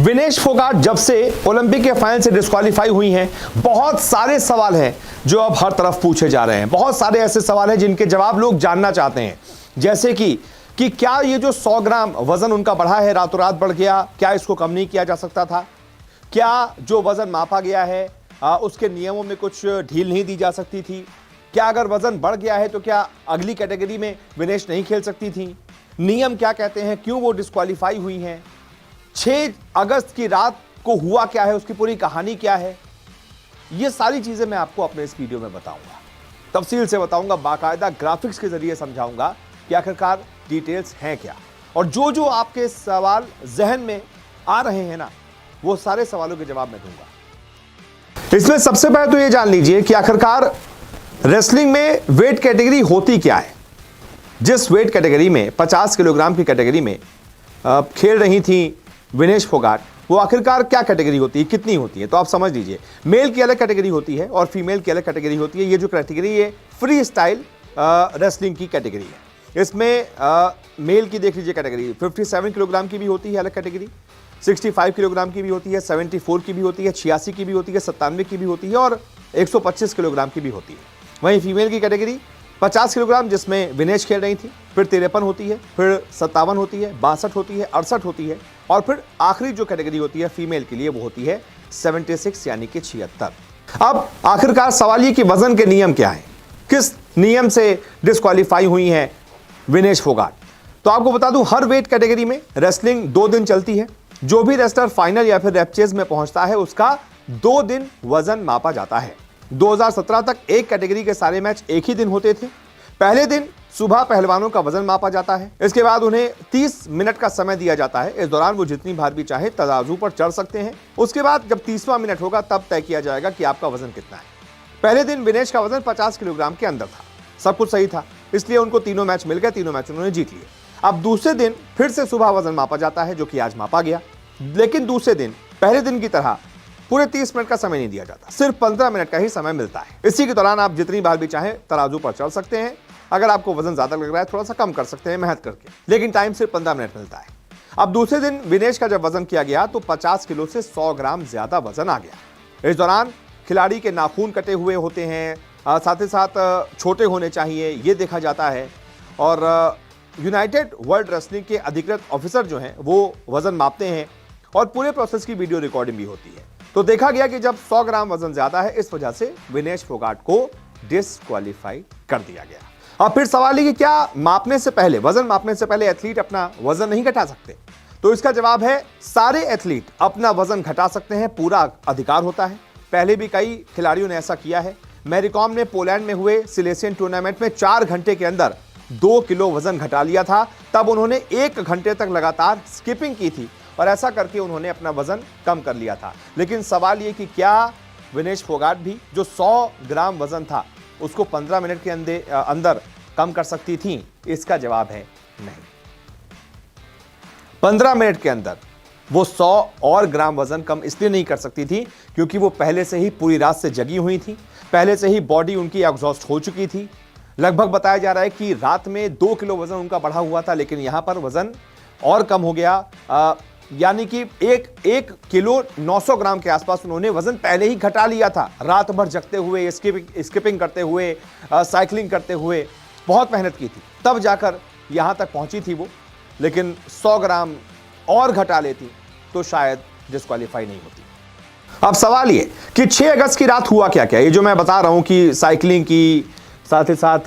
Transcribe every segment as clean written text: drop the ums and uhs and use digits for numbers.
विनेश फोगाट जब से ओलंपिक के फाइनल से डिस्क्वालीफाई हुई हैं, बहुत सारे सवाल हैं जो अब हर तरफ पूछे जा रहे हैं। बहुत सारे ऐसे सवाल हैं जिनके जवाब लोग जानना चाहते हैं, जैसे कि क्या ये जो 100 ग्राम वजन उनका बढ़ा है रातों रात बढ़ गया, क्या इसको कम नहीं किया जा सकता था? क्या जो वजन मापा गया है उसके नियमों में कुछ ढील नहीं दी जा सकती थी? क्या अगर वजन बढ़ गया है तो क्या अगली कैटेगरी में विनेश नहीं खेल सकती थी? नियम क्या कहते हैं, क्यों वो डिस्क्वालीफाई हुई हैं? 6 अगस्त की रात को हुआ क्या है, उसकी पूरी कहानी क्या है, ये सारी चीजें मैं आपको अपने इस वीडियो में बताऊंगा, तफसील से बताऊंगा, बाकायदा ग्राफिक्स के जरिए समझाऊंगा कि आखिरकार डिटेल्स हैं क्या। और जो जो आपके सवाल जहन में आ रहे हैं ना, वो सारे सवालों के जवाब मैं दूंगा। इसमें सबसे पहले तो ये जान लीजिए कि आखिरकार रेसलिंग में वेट कैटेगरी होती क्या है। जिस वेट कैटेगरी में 50 किलोग्राम की कैटेगरी में खेल रही थी विनेश फोगाट, वो आखिरकार क्या कैटेगरी होती है, कितनी होती है, तो आप समझ लीजिए। मेल की अलग कैटेगरी होती है और फीमेल की अलग कैटेगरी होती है। ये जो कैटेगरी है फ्री स्टाइल रेसलिंग की कैटेगरी है। इसमें मेल की देख लीजिए कैटेगरी 57 किलोग्राम की भी होती है अलग कैटेगरी, 65 किलोग्राम की भी होती है, 74 की भी होती है, 86 की भी होती है, 97 की भी होती है और 125 किलोग्राम की भी होती है। वहीं फीमेल की कैटेगरी 50 किलोग्राम जिसमें विनेश खेल रही थी, फिर 53 होती है, फिर 57 होती है, 62 होती है, 68 होती है और फिर आखिरी जो कैटेगरी होती है फीमेल के लिए वो होती है 76 यानी कि 76। अब आखिरकार सवाल ये कि वजन के नियम क्या है, किस नियम से डिस्क्वालीफाई हुई हैं विनेश फोगाट। तो आपको बता दूं, हर वेट कैटेगरी में रेसलिंग 2 दिन चलती है। जो भी रेसलर फाइनल या फिर रेपचेज में पहुंचता है उसका 2 दिन वजन मापा जाता है। 2017 तक एक कैटेगरी के सारे मैच एक ही दिन होते थे। पहले दिन सुबह पहलवानों का वजन मापा जाता है, इसके बाद उन्हें 30 मिनट का समय दिया जाता है। इस दौरान वो जितनी बार भी चाहे तराजू पर चढ़ सकते हैं। उसके बाद जब 30वां मिनट होगा तब तय किया जाएगा कि आपका वजन कितना है। पहले दिन विनेश का वजन 50 किलोग्राम के अंदर था, सब कुछ सही था, इसलिए उनको तीनों मैच मिल गए, तीनों मैच उन्होंने जीत लिए। अब दूसरे दिन फिर से सुबह वजन मापा जाता है, जो कि आज मापा गया, लेकिन दूसरे दिन पहले दिन की तरह पूरे 30 मिनट का समय नहीं दिया जाता, सिर्फ 15 मिनट का ही समय मिलता है। इसी के दौरान आप जितनी बार भी चाहें तराजू पर चढ़ सकते हैं। अगर आपको वजन ज्यादा लग रहा है थोड़ा सा कम कर सकते हैं मेहनत करके, लेकिन टाइम सिर्फ 15 मिनट मिलता है। अब दूसरे दिन विनेश का जब वजन किया गया तो 50 किलो से 100 ग्राम ज्यादा वजन आ गया। इस दौरान खिलाड़ी के नाखून कटे हुए होते हैं, साथ ही साथ छोटे होने चाहिए, ये देखा जाता है। और यूनाइटेड वर्ल्ड रेसलिंग के अधिकृत ऑफिसर जो हैं वो वजन मापते हैं और पूरे प्रोसेस की वीडियो रिकॉर्डिंग भी होती है। तो देखा गया कि जब 100 ग्राम वजन ज्यादा है, इस वजह से विनेश फोगाट को डिस्क्वालीफाई कर दिया गया। अब फिर सवाल है कि क्या मापने से पहले, वजन मापने से पहले एथलीट अपना वजन नहीं घटा सकते? तो इसका जवाब है सारे एथलीट अपना वजन घटा सकते हैं, पूरा अधिकार होता है। पहले भी कई खिलाड़ियों ने ऐसा किया है। मैरी कॉम ने पोलैंड में हुए सिलेसियन टूर्नामेंट में 4 घंटे के अंदर 2 किलो वजन घटा लिया था। तब उन्होंने 1 घंटे तक लगातार स्किपिंग की थी और ऐसा करके उन्होंने अपना वजन कम कर लिया था। लेकिन सवाल ये कि क्या विनेश फोगाट भी जो 100 ग्राम वजन था उसको 15 मिनट के अंदर कम कर सकती थी? इसका जवाब है नहीं। 15 मिनट के अंदर वो 100 और ग्राम वजन कम इसलिए नहीं कर सकती थी क्योंकि वो पहले से ही पूरी रात से जगी हुई थी, पहले से ही बॉडी उनकी एग्जॉस्ट हो चुकी थी। लगभग बताया जा रहा है कि रात में 2 किलो वजन उनका बढ़ा हुआ था, लेकिन यहां पर वजन और कम हो गया, यानी कि 1 किलो 900 ग्राम के आसपास उन्होंने वजन पहले ही घटा लिया था। रात भर जगते हुए, स्किपिंग करते हुए, साइकिलिंग करते हुए बहुत मेहनत की थी, तब जाकर यहां तक पहुंची थी वो। लेकिन 100 ग्राम और घटा लेती तो शायद डिस्क्वालीफाई नहीं होती। अब सवाल ये कि 6 अगस्त की रात हुआ क्या क्या, ये जो मैं बता रहा हूं कि साइकिलिंग की, साथ ही साथ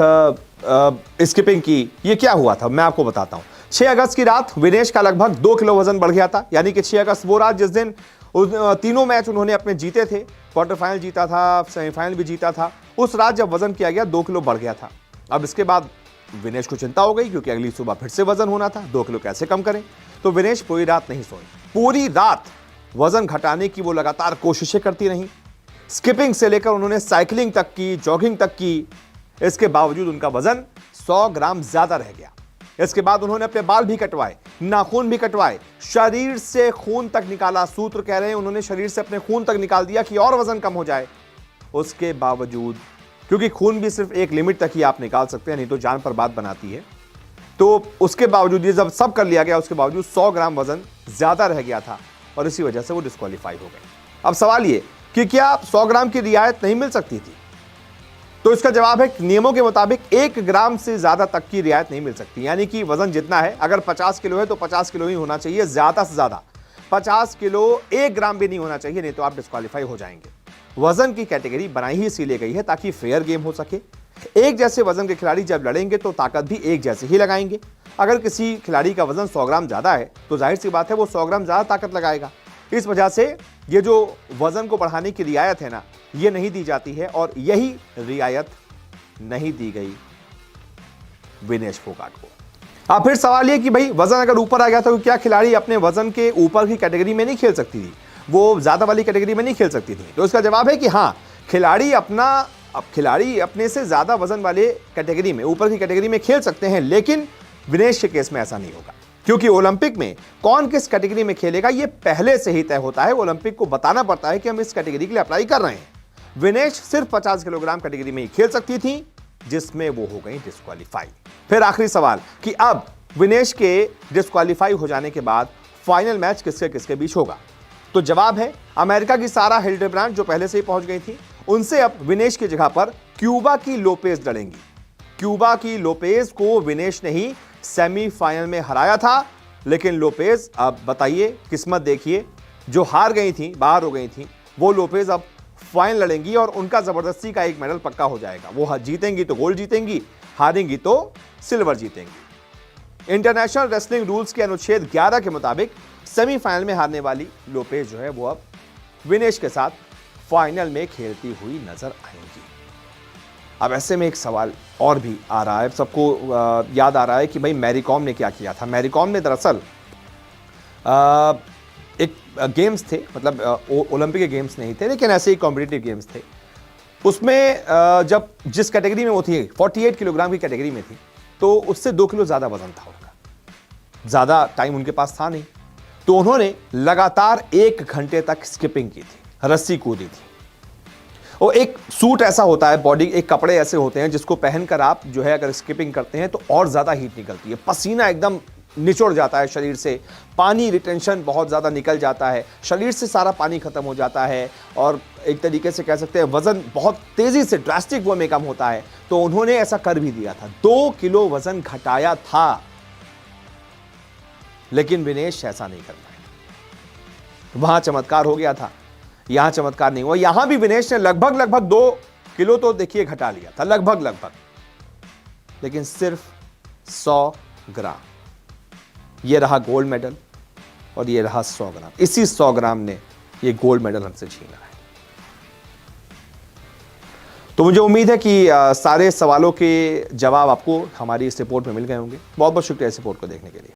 स्किपिंग की, ये क्या हुआ था मैं आपको बताता हूं। 6 अगस्त की रात विनेश का लगभग 2 किलो वजन बढ़ गया था, यानी कि 6 अगस्त वो रात जिस दिन तीनों मैच उन्होंने अपने जीते थे, क्वार्टर फाइनल जीता था, सेमीफाइनल भी जीता था। उस रात जब वजन किया गया 2 किलो बढ़ गया था। अब इसके बाद विनेश को चिंता हो गई क्योंकि अगली सुबह फिर से वजन होना था, 2 किलो कैसे कम करें। तो विनेश पूरी रात नहीं सोई, पूरी रात वजन घटाने की वो लगातार कोशिशें करती रही। स्किपिंग से लेकर उन्होंने साइकिलिंग तक की, जॉगिंग तक की, इसके बावजूद उनका वजन 100 ग्राम ज्यादा रह गया। इसके बाद उन्होंने अपने बाल भी कटवाए, नाखून भी कटवाए, शरीर से खून तक निकाला। सूत्र कह रहे हैं उन्होंने शरीर से अपने खून तक निकाल दिया कि और वजन कम हो जाए। उसके बावजूद, क्योंकि खून भी सिर्फ एक लिमिट तक ही आप निकाल सकते हैं, नहीं तो जान पर बात बनाती है, तो उसके बावजूद ये जब सब कर लिया गया, उसके बावजूद 100 ग्राम वजन ज्यादा रह गया था और इसी वजह से वो डिस्क्वालीफाई हो गए। अब सवाल ये कि क्या 100 ग्राम की रियायत नहीं मिल सकती थी? तो इसका जवाब है नियमों के मुताबिक 1 ग्राम से ज्यादा तक की रियायत नहीं मिल सकती। यानी कि वजन जितना है, अगर 50 किलो है तो 50 किलो ही होना चाहिए, ज्यादा से ज्यादा 50 किलो 1 ग्राम भी नहीं होना चाहिए, नहीं तो आप डिस्क्वालीफाई हो जाएंगे। वजन की कैटेगरी बनाई ही इसीलिए गई है ताकि फेयर गेम हो सके। एक जैसे वजन के खिलाड़ी जब लड़ेंगे तो ताकत भी एक जैसे ही लगाएंगे। अगर किसी खिलाड़ी का वजन 100 ग्राम ज्यादा है तो जाहिर सी बात है वो 100 ग्राम ज्यादा ताकत लगाएगा। इस वजह से ये जो वजन को बढ़ाने की रियायत है ना, ये नहीं दी जाती है और यही रियायत नहीं दी गई विनेश फोगाट को। अब फिर सवाल ये कि भाई वजन अगर ऊपर आ गया तो क्या खिलाड़ी अपने वजन के ऊपर की कैटेगरी में नहीं खेल सकती थी, वो ज्यादा वाली कैटेगरी में नहीं खेल सकती थी? तो इसका जवाब है कि हाँ, खिलाड़ी अपने से ज्यादा वजन वाले कैटेगरी में, ऊपर की कैटेगरी में खेल सकते हैं, लेकिन विनेश के केस में ऐसा नहीं होगा, क्योंकि ओलंपिक में कौन किस कैटेगरी में खेलेगा ये पहले से ही तय होता है। ओलंपिक को बताना पड़ता है कि हम इस कैटेगरी के लिए अप्लाई कर रहे हैं। विनेश सिर्फ 50 किलोग्राम कैटेगरी में ही खेल सकती थी, जिसमें वो हो गई डिस्क्वालीफाई। फिर आखिरी सवाल कि अब विनेश के डिस्क्वालीफाई हो जाने के बाद फाइनल मैच किसके किसके बीच होगा? तो जवाब है अमेरिका की सारा हिल्डेब्रांड जो पहले से ही पहुंच गई थी, उनसे अब विनेश की जगह पर क्यूबा की लोपेज लड़ेंगी। क्यूबा की लोपेज को विनेश ने ही सेमीफाइनल में हराया था, लेकिन लोपेज, अब बताइए, किस्मत देखिए, जो हार गई थी, बाहर हो गई थी, वो लोपेज अब फाइनल लड़ेंगी और उनका जबरदस्ती का एक मेडल पक्का हो जाएगा। वो जीतेंगी तो गोल्ड जीतेंगी, हारेंगी तो सिल्वर जीतेंगी। इंटरनेशनल रेसलिंग रूल्स के अनुच्छेद 11 के मुताबिक सेमीफाइनल में हारने वाली लोपेज जो है वो अब विनेश के साथ फाइनल में खेलती हुई नजर आएंगी। अब ऐसे में एक सवाल और भी आ रहा है, सबको याद आ रहा है कि भाई मैरी कॉम ने क्या किया था। मैरी कॉम ने दरअसल एक गेम्स थे, मतलब ओलंपिक के गेम्स नहीं थे, लेकिन ऐसे ही कॉम्पिटिटिव गेम्स थे। उसमें जब जिस कैटेगरी में वो थी, 48 किलोग्राम की कैटेगरी में थी, तो उससे 2 किलो ज़्यादा वजन था उनका, ज़्यादा टाइम उनके पास था नहीं, तो उन्होंने लगातार 1 घंटे तक स्किपिंग की थी, रस्सी कूदी थी। और एक सूट ऐसा होता है, बॉडी, एक कपड़े ऐसे होते हैं जिसको पहनकर आप जो है अगर स्किपिंग करते हैं तो और ज़्यादा हीट निकलती है, पसीना एकदम निचोड़ जाता है शरीर से, पानी रिटेंशन बहुत ज़्यादा निकल जाता है, शरीर से सारा पानी खत्म हो जाता है और एक तरीके से कह सकते हैं वज़न बहुत तेज़ी से ड्रास्टिक वो में कम होता है। तो उन्होंने ऐसा कर भी दिया था, 2 किलो वज़न घटाया था, लेकिन विनेश ऐसा नहीं कर पाए। वहाँ चमत्कार हो गया था, यहाँ चमत्कार नहीं हुआ। यहाँ भी विनेश ने लगभग 2 किलो तो देखिए घटा लिया था, लगभग, लेकिन सिर्फ 100 ग्राम। ये रहा गोल्ड मेडल और ये रहा 100 ग्राम। इसी 100 ग्राम ने ये गोल्ड मेडल हमसे छीना है। तो मुझे उम्मीद है कि सारे सवालों के जवाब आपको हमारी इस रिपोर्ट में मिल गए होंगे। बहुत बहुत शुक्रिया इस रिपोर्ट को देखने के लिए।